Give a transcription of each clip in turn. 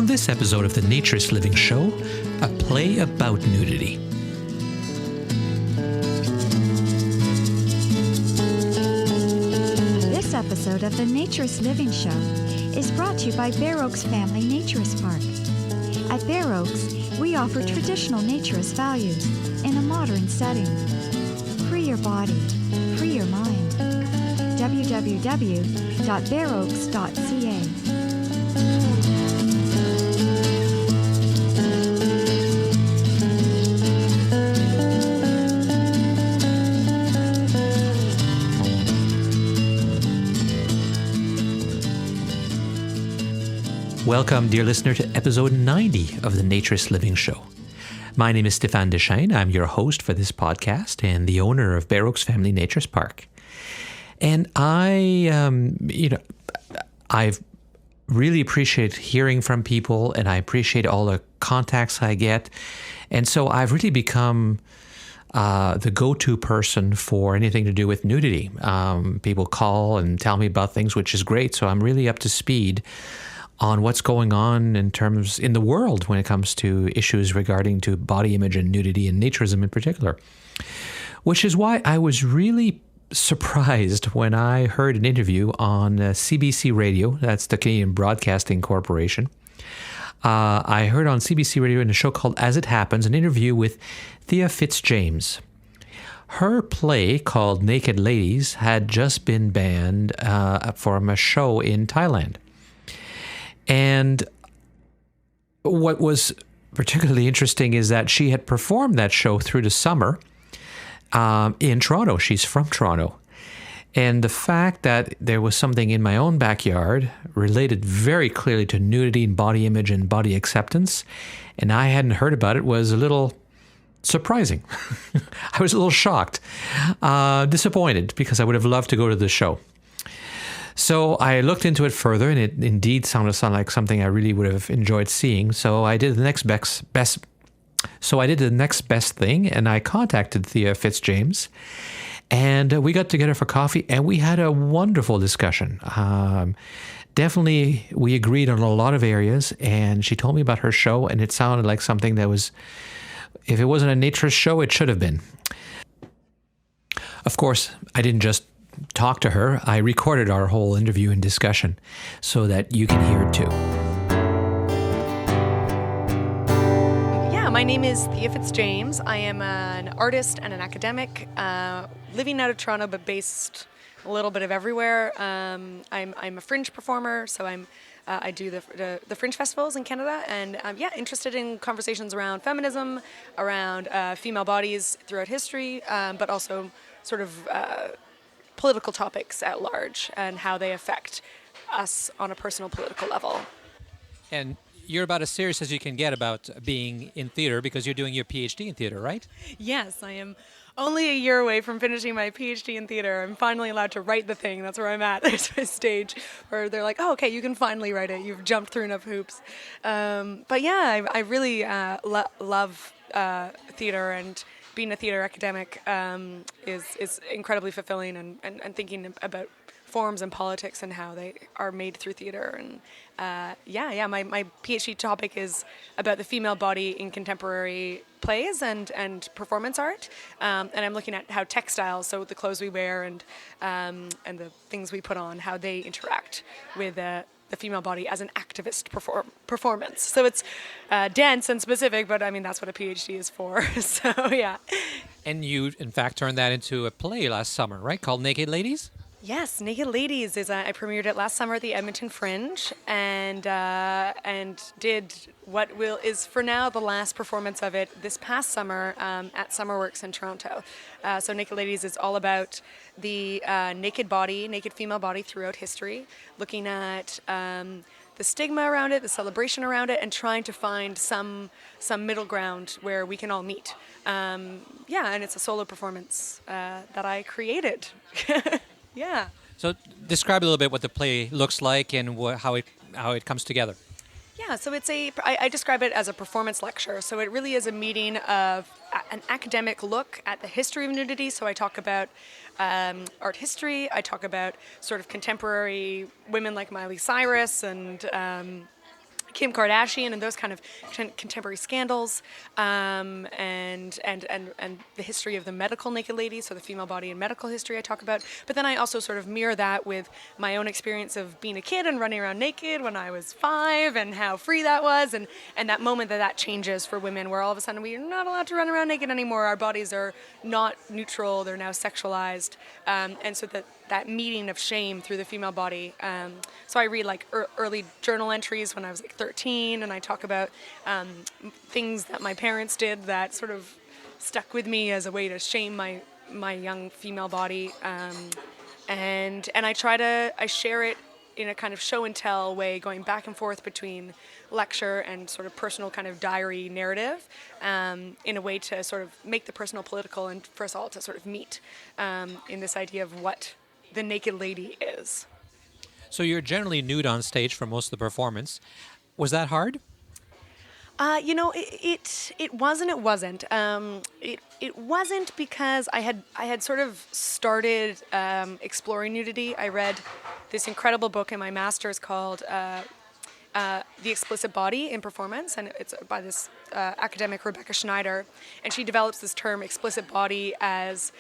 On this episode of the Naturist Living Show, a play about nudity. This episode of the Naturist Living Show is brought to you by Bear Oaks Family Naturist Park. At Bear Oaks, we offer traditional naturist values in a modern setting. Free your body, free your mind. www.bearoaks.ca. Welcome, dear listener, to episode 90 of the Naturist Living Show. My name is Stéphane Deschênes. I'm your host for this podcast and the owner of Bear Oaks Family Naturist Park. And I really appreciate hearing from people, and I appreciate all the contacts I get. And so I've really become the go-to person for anything to do with nudity. People call and tell me about things, which is great. So I'm really up to speed on what's going on in the world when it comes to issues regarding to body image and nudity and naturism in particular. Which is why I was really surprised when I heard an interview on CBC Radio, that's the Canadian Broadcasting Corporation. I heard on CBC Radio in a show called As It Happens, an interview with Thea Fitz-James. Her play called Naked Ladies had just been banned from a show in Thailand. And what was particularly interesting is that she had performed that show through the summer in Toronto. She's from Toronto. And the fact that there was something in my own backyard related very clearly to nudity and body image and body acceptance, and I hadn't heard about it, was a little surprising. I was a little shocked, disappointed, because I would have loved to go to the show. So I looked into it further, and it indeed sounded like something I really would have enjoyed seeing. So I did the next best thing, and I contacted Thea Fitz-James, and we got together for coffee, and we had a wonderful discussion. Definitely, we agreed on a lot of areas, and she told me about her show, and it sounded like something that was, if it wasn't a naturist show, it should have been. Of course, I didn't just talk to her. I recorded our whole interview and discussion so that you can hear it too. Yeah, my name is Thea Fitz-James. I am an artist and an academic, living out of Toronto but based a little bit of everywhere. I'm a fringe performer, so I do the fringe festivals in Canada, and interested in conversations around feminism, around female bodies throughout history, but also sort of political topics at large and how they affect us on a personal political level. And you're about as serious as you can get about being in theater because you're doing your PhD in theater, right? Yes, I am only a year away from finishing my PhD in theater. I'm finally allowed to write the thing. That's where I'm at. There's a stage where they're like, oh, okay, you can finally write it. You've jumped through enough hoops. But yeah, I really love theater, and being a theater academic is incredibly fulfilling, and thinking about forms and politics and how they are made through theater. And my PhD topic is about the female body in contemporary plays and performance art. And I'm looking at how textiles, so the clothes we wear and the things we put on, how they interact with the female body as an activist performance. So it's dense and specific, but I mean, that's what a PhD is for. So, yeah. And you, in fact, turned that into a play last summer, right? Called Naked Ladies? Yes, Naked Ladies is I premiered it last summer at the Edmonton Fringe, and did what is for now the last performance of it this past summer at Summerworks in Toronto. So Naked Ladies is all about the naked female body throughout history, looking at the stigma around it, the celebration around it, and trying to find some middle ground where we can all meet. And it's a solo performance that I created. Yeah. So describe a little bit what the play looks like and how it comes together. Yeah, so I describe it as a performance lecture. So it really is a meeting of an academic look at the history of nudity. So I talk about art history. I talk about sort of contemporary women like Miley Cyrus and Kim Kardashian and those kind of contemporary scandals, and the history of the medical naked lady, so the female body and medical history I talk about. But then I also sort of mirror that with my own experience of being a kid and running around naked when I was 5, and how free that was, and that moment that changes for women, where all of a sudden we're not allowed to run around naked anymore. Our bodies are not neutral; they're now sexualized, and so that meeting of shame through the female body. So I read like early journal entries when I was like 13, and I talk about things that my parents did that sort of stuck with me as a way to shame my young female body, and I share it in a kind of show and tell way, going back and forth between lecture and sort of personal kind of diary narrative, in a way to sort of make the personal political, and for us all to sort of meet in this idea of what the naked lady is. So you're generally nude on stage for most of the performance. Was that hard? It wasn't. It wasn't, because I had sort of started exploring nudity. I read this incredible book in my master's called The Explicit Body in Performance, and it's by this academic Rebecca Schneider, and she develops this term explicit body as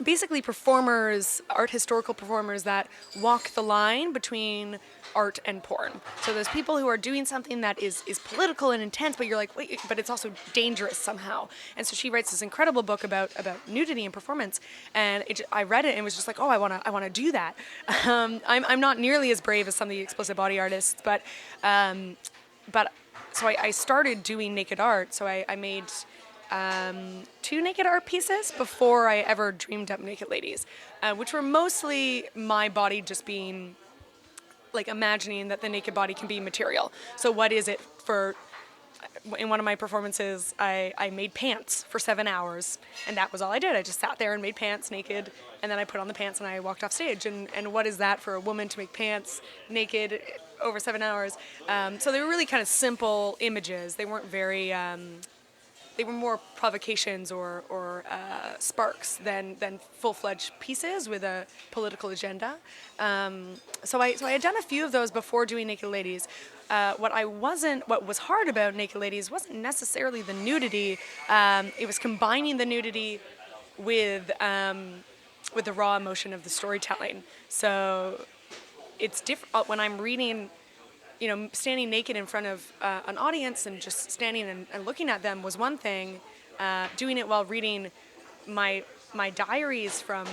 basically performers, art historical performers that walk the line between art and porn. So there's people who are doing something that is political and intense, but you're like, wait, but it's also dangerous somehow. And so she writes this incredible book about nudity and performance, and I read it and was just like, oh, I want to do that. I'm not nearly as brave as some of the explicit body artists, but so I started doing naked art. So I made 2 naked art pieces before I ever dreamed up Naked Ladies, which were mostly my body just being, like, imagining that the naked body can be material. So what is it for, in one of my performances, I made pants for 7 hours, and that was all I did. I just sat there and made pants naked, and then I put on the pants and I walked off stage. And what is that for a woman to make pants naked over 7 hours? So they were really kind of simple images. They weren't very... they were more provocations or sparks than full-fledged pieces with a political agenda. So I had done a few of those before doing Naked Ladies. What was hard about Naked Ladies wasn't necessarily the nudity. It was combining the nudity with the raw emotion of the storytelling. So it's different when I'm reading. Standing naked in front of an audience and just standing and looking at them was one thing. Doing it while reading my diaries from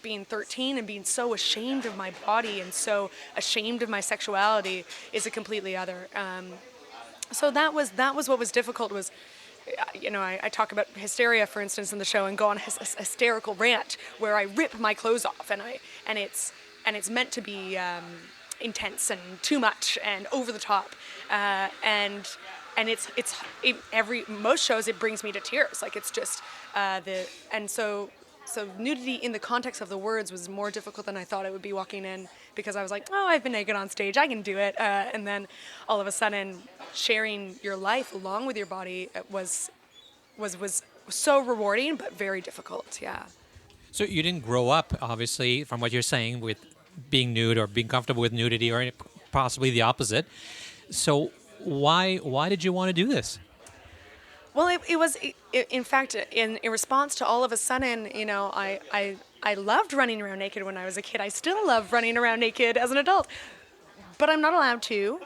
being 13 and being so ashamed of my body and so ashamed of my sexuality is a completely other. So that was what was difficult. Was I talk about hysteria, for instance, in the show, and go on a hysterical rant where I rip my clothes off, and it's meant to be intense and too much and over the top, and most shows it brings me to tears. Like, it's just so nudity in the context of the words was more difficult than I thought it would be walking in, because I was like, oh, I've been naked on stage, I can do it, and then all of a sudden sharing your life along with your body was so rewarding but very difficult. Yeah. So you didn't grow up, obviously, from what you're saying, with being nude or being comfortable with nudity, or possibly the opposite. So why did you want to do this? Well, it was in fact in response to all of a sudden, I loved running around naked when I was a kid. I still love running around naked as an adult, but I'm not allowed to,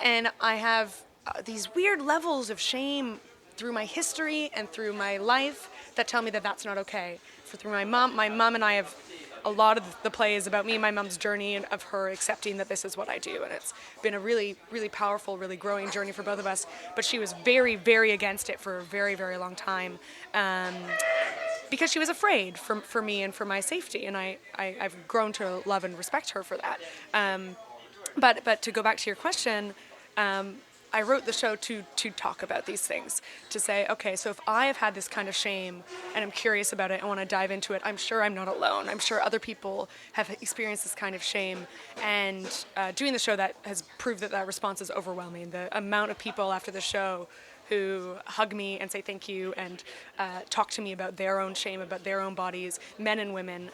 and I have these weird levels of shame through my history and through my life that tell me that that's not okay. Through my mom and I have. A lot of the play is about me and my mom's journey, and of her accepting that this is what I do. And it's been a really, really powerful, really growing journey for both of us. But she was very, very against it for a very, very long time, because she was afraid for me and for my safety. And I've grown to love and respect her for that. But to go back to your question, I wrote the show to talk about these things, to say, okay, so if I have had this kind of shame and I'm curious about it, I want to dive into it, I'm sure I'm not alone. I'm sure other people have experienced this kind of shame. And doing the show, that has proved that response is overwhelming. The amount of people after the show who hug me and say thank you and talk to me about their own shame, about their own bodies, men and women,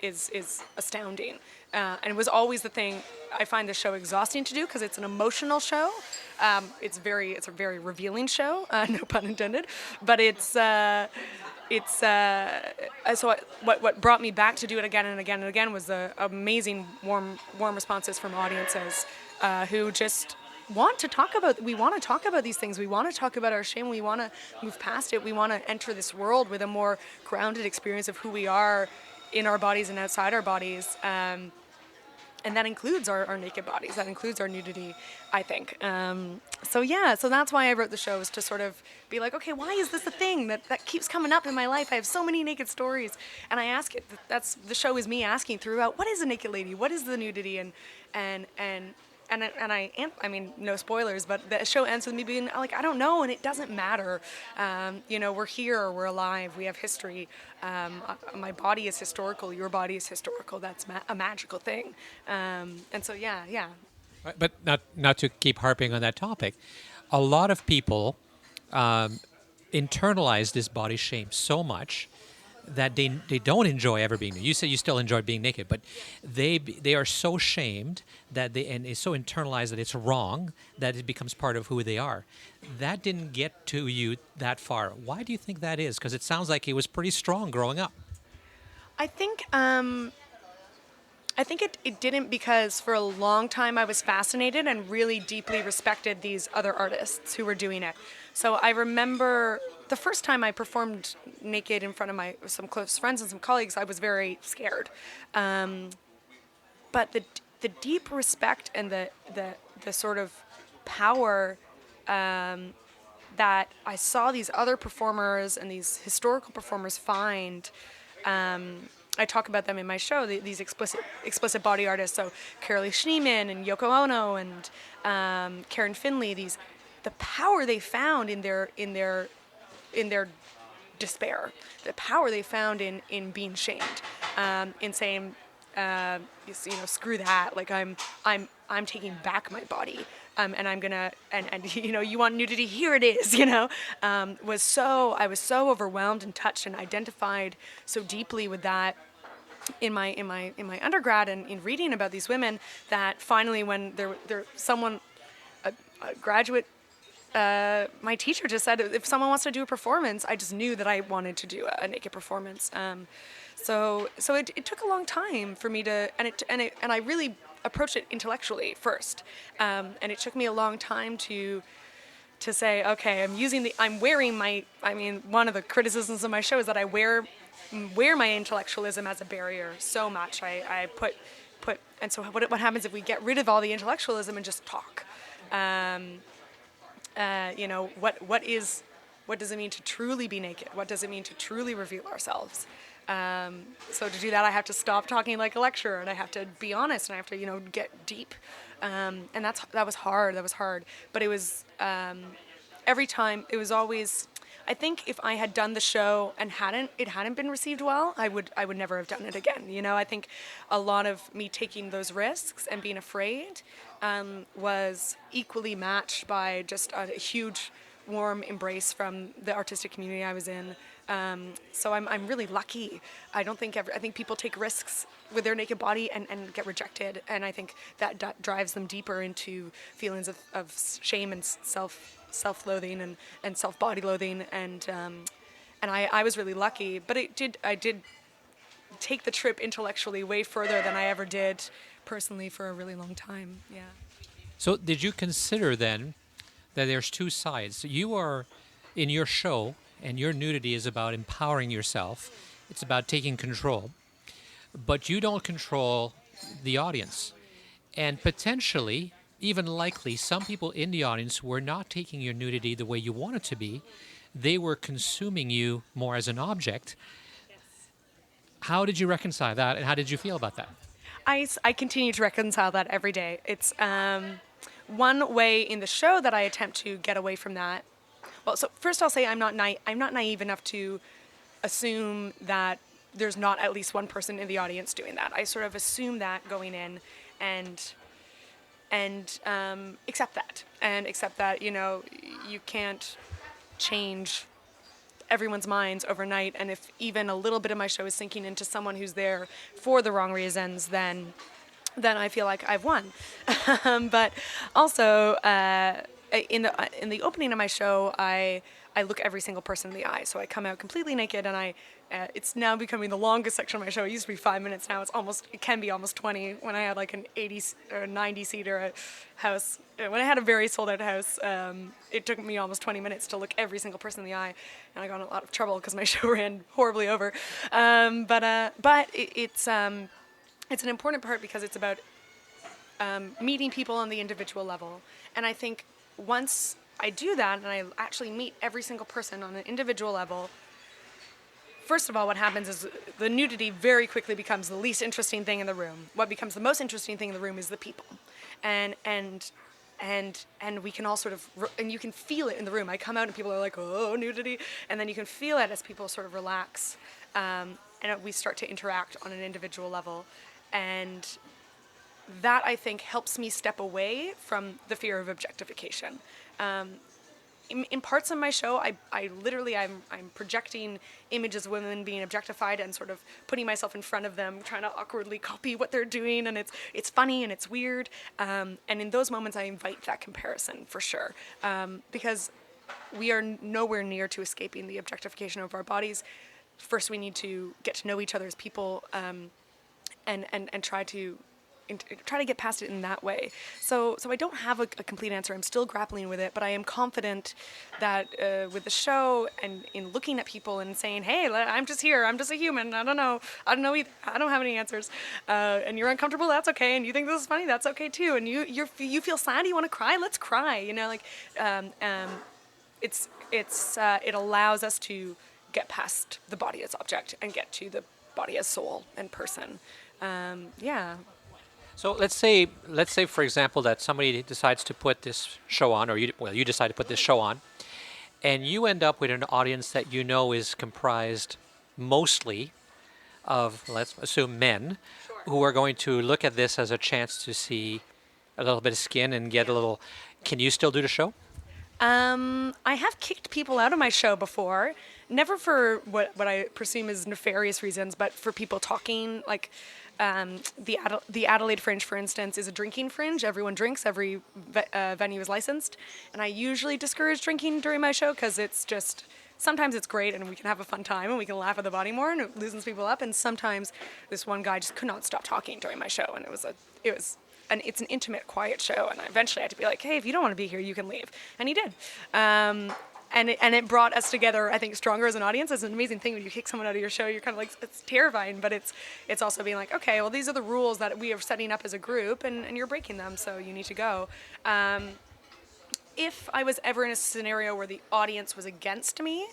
is astounding. And it was always the thing. I find the show exhausting to do because it's an emotional show. It's a very revealing show, no pun intended. But so what brought me back to do it again and again and again was the amazing warm responses from audiences who just want to talk about. We want to talk about these things. We want to talk about our shame. We want to move past it. We want to enter this world with a more grounded experience of who we are in our bodies and outside our bodies. And that includes our naked bodies. That includes our nudity, I think. So that's why I wrote the show, is to sort of be like, okay, why is this a thing that keeps coming up in my life? I have so many naked stories. And I ask it, the show is me asking throughout, what is a naked lady? What is the nudity? I mean, no spoilers, but the show ends with me being like, I don't know, and it doesn't matter. We're here, we're alive, we have history. My body is historical, your body is historical. That's a magical thing. Yeah. But not to keep harping on that topic, a lot of people internalize this body shame so much that they don't enjoy ever being naked. You say you still enjoy being naked, but they are so shamed and it's so internalized that it's wrong that it becomes part of who they are. That didn't get to you that far. Why do you think that is? Because it sounds like it was pretty strong growing up. I think it didn't, because for a long time I was fascinated and really deeply respected these other artists who were doing it. So I remember the first time I performed naked in front of some close friends and some colleagues, I was very scared. But the deep respect and the sort of power that I saw these other performers and these historical performers find. I talk about them in my show, these explicit body artists. So Carolee Schneemann and Yoko Ono and Karen Finley. The power they found in their despair, the power they found in being shamed, in saying, screw that. Like I'm taking back my body. And I'm gonna, and you want nudity? Here it is. I was so overwhelmed and touched and identified so deeply with that in my undergrad and in reading about these women, that finally when a graduate, my teacher just said, if someone wants to do a performance, I just knew that I wanted to do a naked performance. So it took a long time for me to, and I really approached it intellectually first, and it took me a long time to say, okay, I'm wearing one of the criticisms of my show is that I wear my intellectualism as a barrier so much. I put, and so what happens if we get rid of all the intellectualism and just talk? What does it mean to truly be naked? What does it mean to truly reveal ourselves? So to do that, I have to stop talking like a lecturer, and I have to be honest, and I have to, get deep. And that was hard. But it was, every time, it was always, I think if I had done the show and it hadn't been received well, I would never have done it again. I think a lot of me taking those risks and being afraid was equally matched by just a huge, warm embrace from the artistic community I was in. So I'm really lucky. I think people take risks with their naked body and get rejected, and I think that drives them deeper into feelings of shame and self-loathing and self-body loathing, and I was really lucky. But I did take the trip intellectually way further than I ever did personally for a really long time. Yeah. So did you consider then that there's two sides? You are in your show, and your nudity is about empowering yourself. It's about taking control. But you don't control the audience. And potentially, even likely, some people in the audience were not taking your nudity the way you want it to be. They were consuming you more as an object. How did you reconcile that, and how did you feel about that? I continue to reconcile that every day. It's one way in the show that I attempt to get away from that. Well, so first I'll say I'm not naive enough to assume that there's not at least one person in the audience doing that. I sort of assume that going in, and accept that, and accept that, you know, you can't change everyone's minds overnight, and if even a little bit of my show is sinking into someone who's there for the wrong reasons, then I feel like I've won. But also, in the opening of my show, I look every single person in the eye. So I come out completely naked, and it's now becoming the longest section of my show. It used to be 5 minutes. Now it can be almost 20. When I had like an 80 or 90 seater house, when I had a very sold out house, it took me almost 20 minutes to look every single person in the eye, and I got in a lot of trouble because my show ran horribly over. It's an important part because it's about meeting people on the individual level. And I think once I do that and I actually meet every single person on an individual level, first of all, what happens is the nudity very quickly becomes the least interesting thing in the room. What becomes the most interesting thing in the room is the people. And we can all sort of, and you can feel it in the room. I come out and people are like, oh, nudity. And then you can feel it as people sort of relax. And we start to interact on an individual level. And that, I think, helps me step away from the fear of objectification. In parts of my show, I'm projecting images of women being objectified and sort of putting myself in front of them, trying to awkwardly copy what they're doing, and it's funny and it's weird. And in those moments, I invite that comparison for sure, because we are nowhere near to escaping the objectification of our bodies. First, we need to get to know each other as people, and try to get past it in that way. So I don't have a complete answer. I'm still grappling with it, but I am confident that with the show and in looking at people and saying, hey, I'm just here. I'm just a human. I don't know either. I don't have any answers. And you're uncomfortable. That's okay. And you think this is funny. That's okay too. And you feel sad. You want to cry. Let's cry. You know, like it allows us to get past the body as object and get to the body as soul and person. Yeah. So let's say, for example, that somebody decides to put this show on, or you decide to put this show on, and you end up with an audience that you know is comprised mostly of, let's assume, men, who are going to look at this as a chance to see a little bit of skin and get a little. Can you still do the show? I have kicked people out of my show before, never for what I presume is nefarious reasons, but for people talking, like. The Adelaide Fringe, for instance, is a drinking fringe. Everyone drinks. Every venue is licensed. And I usually discourage drinking during my show because it's just, sometimes it's great and we can have a fun time and we can laugh at the body more and it loosens people up. And sometimes this one guy just could not stop talking during my show. And it's an intimate, quiet show. And I eventually had to be like, hey, if you don't want to be here, you can leave. And he did. And it brought us together, I think, stronger as an audience. It's an amazing thing when you kick someone out of your show. You're kind of like, it's terrifying, but it's also being like, okay, well, these are the rules that we are setting up as a group, and you're breaking them, so you need to go. If I was ever in a scenario where the audience was against me,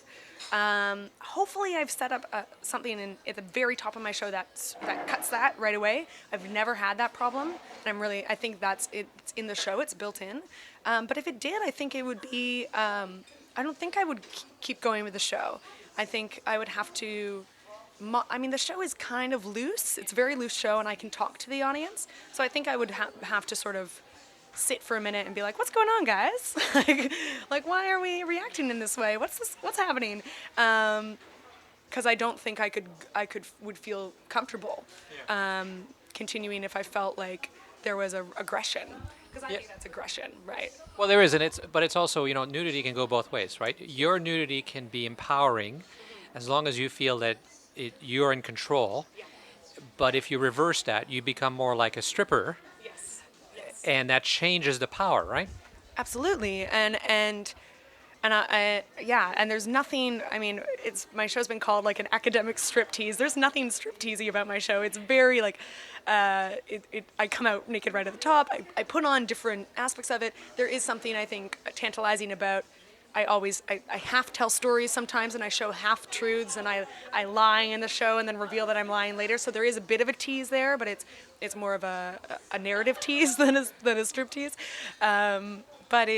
hopefully I've set up something at the very top of my show that cuts that right away. I've never had that problem, and I think it's in the show, it's built in. But if it did, I think it would be. I don't think I would keep going with the show. I think I would have to, the show is kind of loose. It's a very loose show and I can talk to the audience. So I think I would have to sort of sit for a minute and be like, what's going on, guys? like why are we reacting in this way? What's happening? Because I don't think I would feel comfortable continuing if I felt like there was aggression. Because I think that's aggression, right? Well, there is, but it's also, nudity can go both ways, right? Your nudity can be empowering as long as you feel that you're in control. Yeah. But if you reverse that, you become more like a stripper. Yes. And that changes the power, right? Absolutely. And there's nothing, my show's been called like an academic striptease. There's nothing stripteasey about my show. It's very like, I come out naked right at the top. I put on different aspects of it. There is something I think tantalizing about, I half tell stories sometimes and I show half truths and I lie in the show and then reveal that I'm lying later. So there is a bit of a tease there, but it's more of a narrative tease than a strip tease. But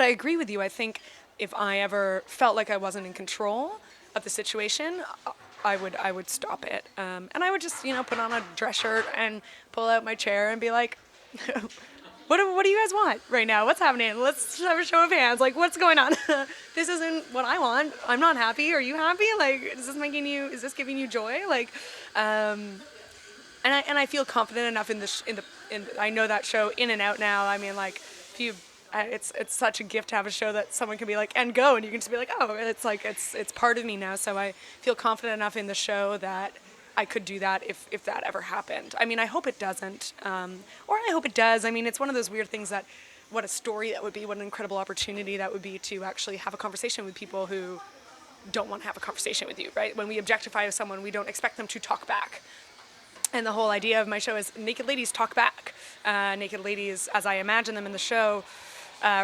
I agree with you. I think if I ever felt like I wasn't in control of the situation, I would stop it. And I would just, put on a dress shirt and pull out my chair and be like, What do you guys want right now? What's happening? Let's have a show of hands. Like, what's going on? This isn't what I want. I'm not happy. Are you happy? Like, is this giving you joy? Like, and I feel confident enough I know that show in and out now. I mean, like, if you, it's such a gift to have a show that someone can be like, and go, and you can just be like, oh, it's like, it's part of me now. So I feel confident enough in the show that I could do that if that ever happened. I mean, I hope it doesn't, or I hope it does. I mean, it's one of those weird things that, what a story that would be, what an incredible opportunity that would be to actually have a conversation with people who don't want to have a conversation with you, right? When we objectify someone, we don't expect them to talk back. And the whole idea of my show is naked ladies talk back. Naked ladies, as I imagine them in the show,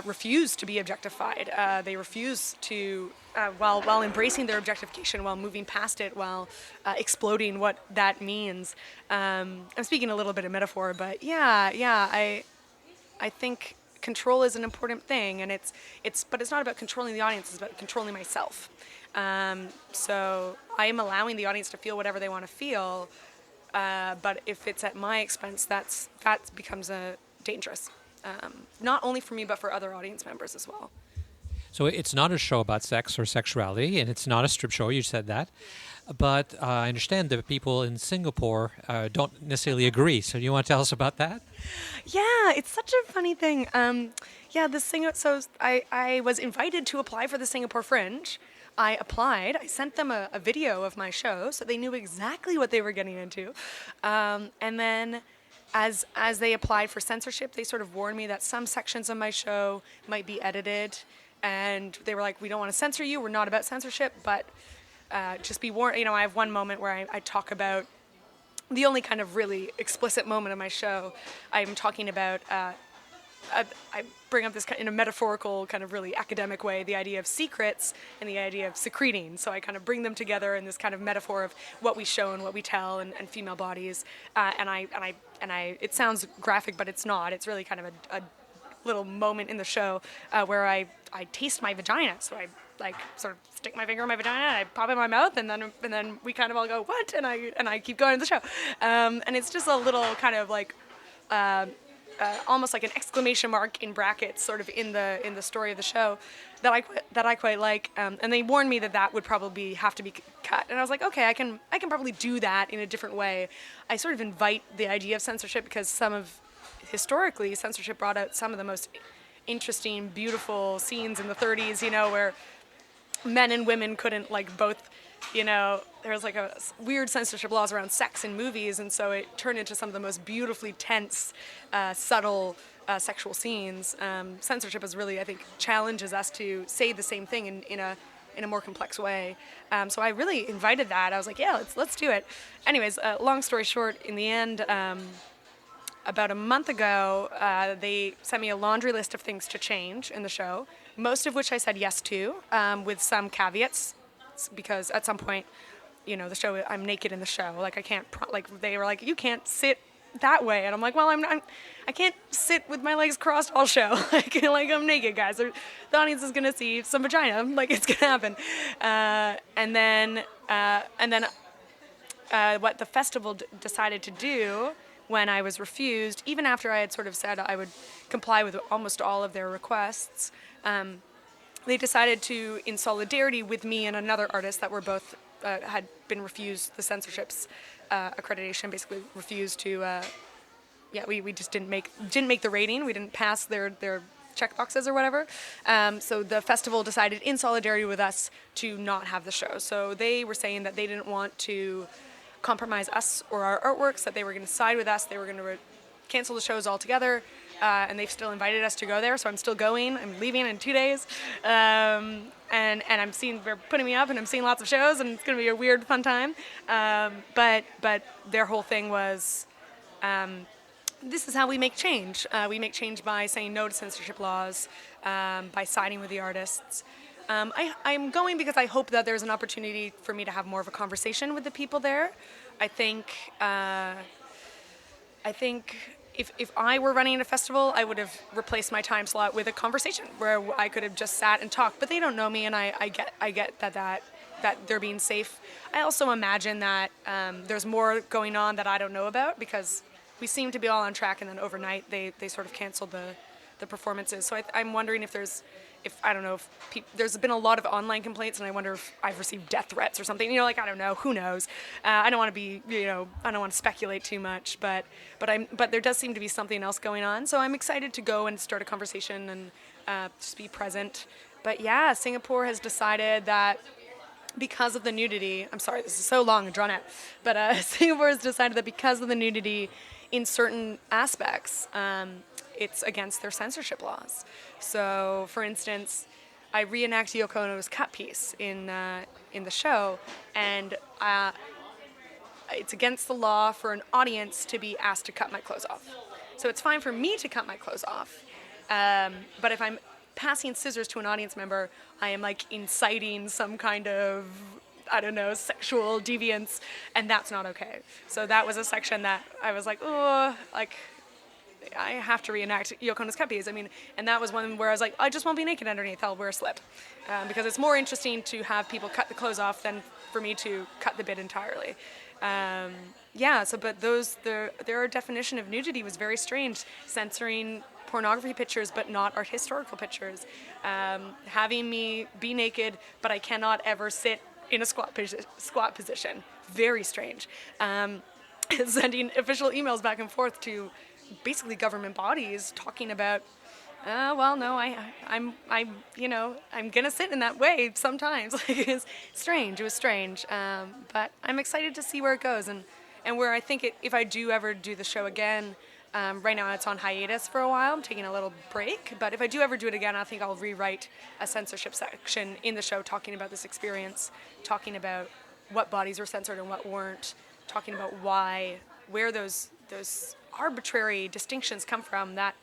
refuse to be objectified. They refuse to, while embracing their objectification, while moving past it, while exploding what that means. I'm speaking a little bit of metaphor, but I think control is an important thing, and but it's not about controlling the audience. It's about controlling myself. So I am allowing the audience to feel whatever they want to feel, but if it's at my expense, that becomes dangerous. Not only for me, but for other audience members as well. So it's not a show about sex or sexuality, and it's not a strip show, you said that. But I understand that people in Singapore don't necessarily agree. So do you want to tell us about that? Yeah, it's such a funny thing. So I was invited to apply for the Singapore Fringe. I applied. I sent them a video of my show, so they knew exactly what they were getting into. And then as they applied for censorship, they sort of warned me that some sections of my show might be edited. And they were like, we don't want to censor you. We're not about censorship, but just be warned. You know, I have one moment where I talk about the only kind of really explicit moment of my show. I'm talking about, I bring up this in a metaphorical kind of really academic way, the idea of secrets and the idea of secreting. So I kind of bring them together in this kind of metaphor of what we show and what we tell and female bodies. It sounds graphic, but it's not. It's really kind of a little moment in the show where I taste my vagina. So I like sort of stick my finger in my vagina and I pop it in my mouth, and then we kind of all go, what? And I keep going to the show. And it's just a little kind of like almost like an exclamation mark in brackets, sort of in the story of the show, that I quite like. And they warned me that would probably have to be cut. And I was like, okay, I can probably do that in a different way. I sort of invite the idea of censorship because historically, censorship brought out some of the most interesting, beautiful scenes in the 30s, you know, where men and women couldn't like both, you know, there was like a weird censorship laws around sex in movies, and so it turned into some of the most beautifully tense, subtle sexual scenes. Censorship is really, I think, challenges us to say the same thing in a more complex way. So I really invited that. I was like, yeah, let's do it. Anyways, long story short, in the end, about a month ago, they sent me a laundry list of things to change in the show, most of which I said yes to, with some caveats, because at some point, you know, the show, I'm naked in the show. Like, I can't, they were like, you can't sit that way. And I'm like, well, I can't sit with my legs crossed all show. like I'm naked, guys. The audience is going to see some vagina. Like, it's going to happen. And then what the festival decided to do when I was refused, even after I had sort of said I would comply with almost all of their requests, they decided to, in solidarity with me and another artist that were both had been refused the censorship's accreditation, basically refused to. We just didn't make the rating. We didn't pass their checkboxes or whatever. So the festival decided, in solidarity with us, to not have the show. So they were saying that they didn't want to compromise us or our artworks, that they were going to side with us, they were going to cancel the shows altogether, and they've still invited us to go there, so I'm still going. I'm leaving in 2 days, and they're putting me up, and I'm seeing lots of shows, and it's going to be a weird, fun time, but their whole thing was, this is how we make change. We make change by saying no to censorship laws, by siding with the artists. I'm going because I hope that there's an opportunity for me to have more of a conversation with the people there. I think if I were running a festival, I would have replaced my time slot with a conversation where I could have just sat and talked. But they don't know me, and I get that they're being safe. I also imagine that there's more going on that I don't know about, because we seemed to be all on track, and then overnight they sort of canceled the performances. So I'm wondering if I don't know, if there's been a lot of online complaints, and I wonder if I've received death threats or something. I don't know. Who knows? I don't want to be, I don't want to speculate too much, but there does seem to be something else going on. So I'm excited to go and start a conversation and just be present. But yeah, Singapore has decided that because of the nudity, I'm sorry, this is so long and drawn out, but Singapore has decided that because of the nudity in certain aspects, it's against their censorship laws. So, for instance, I reenact Yoko Ono's cut piece in the show, and it's against the law for an audience to be asked to cut my clothes off. So it's fine for me to cut my clothes off, but if I'm passing scissors to an audience member, I am like inciting some kind of, I don't know, sexual deviance, and that's not okay. So that was a section that I was like, oh, like, I have to reenact Yoko Ono's cut piece. And that was one where I was like, I just won't be naked underneath, I'll wear a slip. Because it's more interesting to have people cut the clothes off than for me to cut the bit entirely. But their definition of nudity was very strange, censoring pornography pictures but not art historical pictures. Having me be naked, but I cannot ever sit in a squat position. Very strange. Sending official emails back and forth to basically government bodies talking about, I'm gonna sit in that way sometimes. It's strange. It was strange. But I'm excited to see where it goes and where I think if I do ever do the show again. Right now it's on hiatus for a while. I'm taking a little break, but if I do ever do it again, I think I'll rewrite a censorship section in the show talking about this experience, talking about what bodies were censored and what weren't, talking about where those arbitrary distinctions come from, that,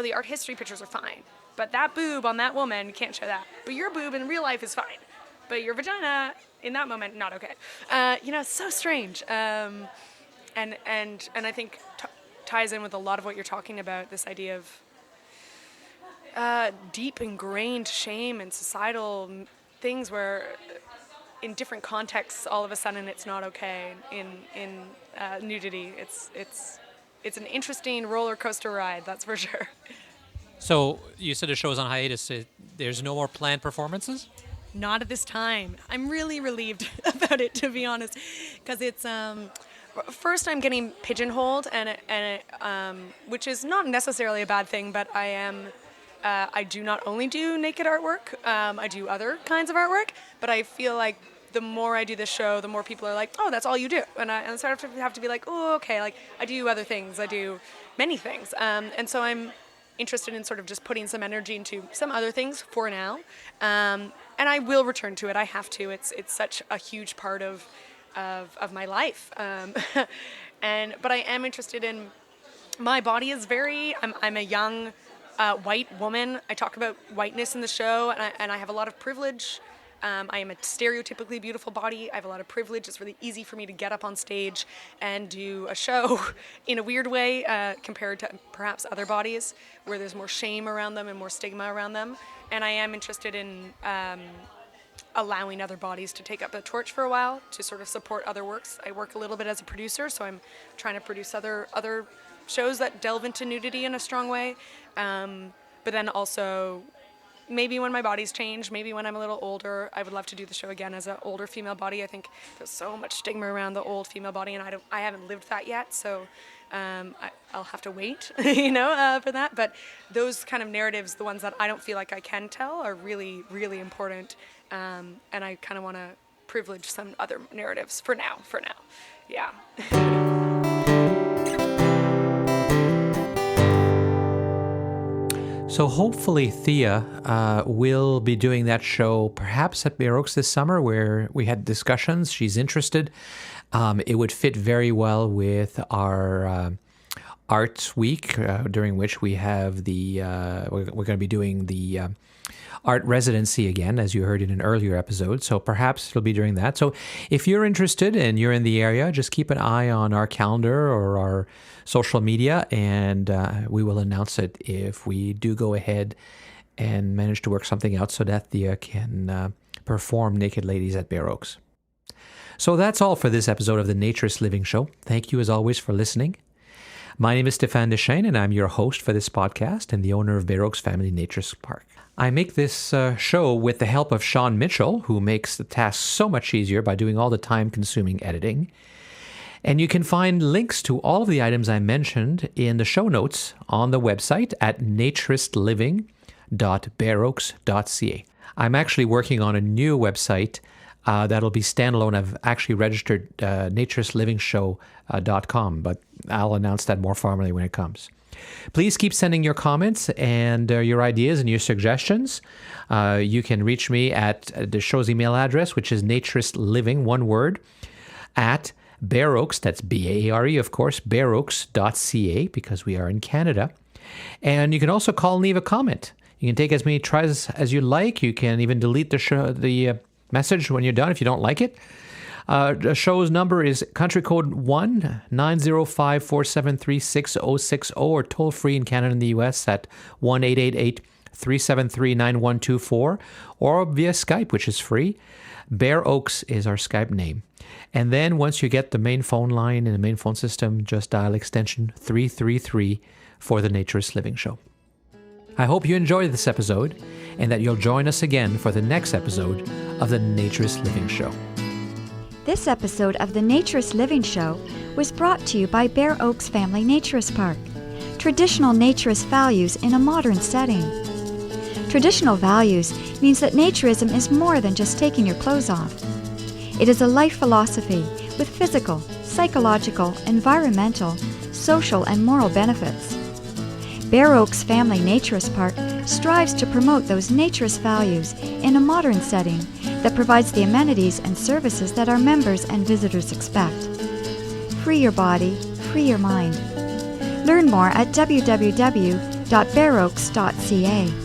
the art history pictures are fine, but that boob on that woman, you can't show that. But your boob in real life is fine, but your vagina in that moment, not okay. It's so strange. And I think ties in with a lot of what you're talking about, this idea of deep ingrained shame and societal things where in different contexts all of a sudden it's not okay in nudity. It's an interesting roller coaster ride, that's for sure. So you said the show is on hiatus. There's no more planned performances? Not at this time. I'm really relieved about it, to be honest, because it's first, I'm getting pigeonholed, which is not necessarily a bad thing, but I do not only do naked artwork, I do other kinds of artwork, but I feel like the more I do this show, the more people are like, oh, that's all you do. And so I have to be like, oh, okay, like I do other things, I do many things. And so I'm interested in sort of just putting some energy into some other things for now. And I will return to it, I have to. It's such a huge part of my life, but I am interested in, my body is I'm a young white woman. I talk about whiteness in the show, and I have a lot of privilege. I am a stereotypically beautiful body. I have a lot of privilege. It's really easy for me to get up on stage and do a show in a weird way compared to perhaps other bodies where there's more shame around them and more stigma around them. And I am interested in allowing other bodies to take up the torch for a while to sort of support other works. I work a little bit as a producer, so I'm trying to produce other shows that delve into nudity in a strong way. But then also, maybe when my body's changed, maybe when I'm a little older, I would love to do the show again as an older female body. I think there's so much stigma around the old female body, and I haven't lived that yet, so I'll have to wait, for that. But those kind of narratives, the ones that I don't feel like I can tell, are really, really important. And I kind of want to privilege some other narratives for now. Yeah. So hopefully Thea will be doing that show perhaps at Bayer Oaks this summer, where we had discussions. She's interested. It would fit very well with our Arts Week, during which we have we're going to be doing the art residency again, as you heard in an earlier episode. So perhaps it'll be during that. So if you're interested and you're in the area, just keep an eye on our calendar or our social media, and we will announce it if we do go ahead and manage to work something out so that Thea can perform Naked Ladies at Bayer Oaks. So that's all for this episode of the Naturist Living Show. Thank you as always for listening. My name is Stéphane Deschênes, and I'm your host for this podcast and the owner of Bear Oaks Family Naturist Park. I make this show with the help of Sean Mitchell, who makes the task so much easier by doing all the time-consuming editing. And you can find links to all of the items I mentioned in the show notes on the website at naturistliving.bearoaks.ca. I'm actually working on a new website that'll be standalone. I've actually registered naturistliving.show.com, but I'll announce that more formally when it comes. Please keep sending your comments and your ideas and your suggestions. You can reach me at the show's email address, which is naturistliving, one word, at Bear Oaks, that's B-A-R-E, of course, bearoaks.ca, because we are in Canada. And you can also call and leave a comment. You can take as many tries as you like. You can even delete the message when you're done if you don't like it. The show's number is country code 1-905-473-6060, or toll free in Canada and the US at 1-888-373-9124, or via Skype, which is free. Bear Oaks is our Skype name. And then once you get the main phone line and the main phone system, just dial extension 333 for the Naturist Living Show. I hope you enjoyed this episode and that you'll join us again for the next episode of the Naturist Living Show. This episode of the Naturist Living Show was brought to you by Bear Oaks Family Naturist Park. Traditional naturist values in a modern setting. Traditional values means that naturism is more than just taking your clothes off. It is a life philosophy with physical, psychological, environmental, social, and moral benefits. Bear Oaks Family Naturist Park strives to promote those naturist values in a modern setting that provides the amenities and services that our members and visitors expect. Free your body, free your mind. Learn more at www.bearoaks.ca.